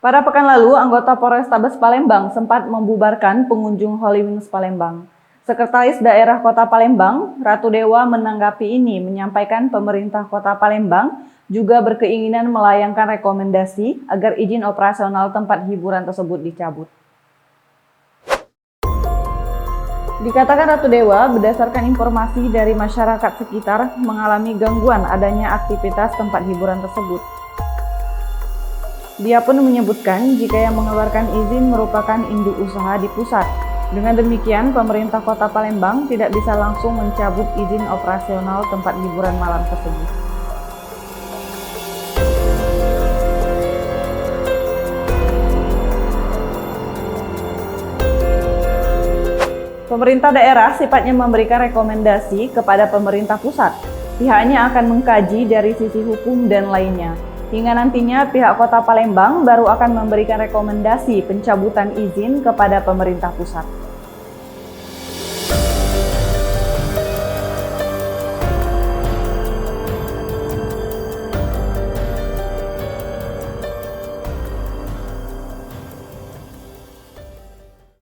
Pada pekan lalu, anggota Polrestabes Palembang sempat membubarkan pengunjung Holy Wings Palembang. Sekretaris Daerah Kota Palembang, Ratu Dewa, menanggapi ini menyampaikan pemerintah Kota Palembang juga berkeinginan melayangkan rekomendasi agar izin operasional tempat hiburan tersebut dicabut. Dikatakan Ratu Dewa, berdasarkan informasi dari masyarakat sekitar mengalami gangguan adanya aktivitas tempat hiburan tersebut. Dia pun menyebutkan jika yang mengeluarkan izin merupakan induk usaha di pusat. Dengan demikian, pemerintah Kota Palembang tidak bisa langsung mencabut izin operasional tempat hiburan malam tersebut. Pemerintah daerah sifatnya memberikan rekomendasi kepada pemerintah pusat. Pihaknya akan mengkaji dari sisi hukum dan lainnya. Hingga nantinya pihak Kota Palembang baru akan memberikan rekomendasi pencabutan izin kepada pemerintah pusat.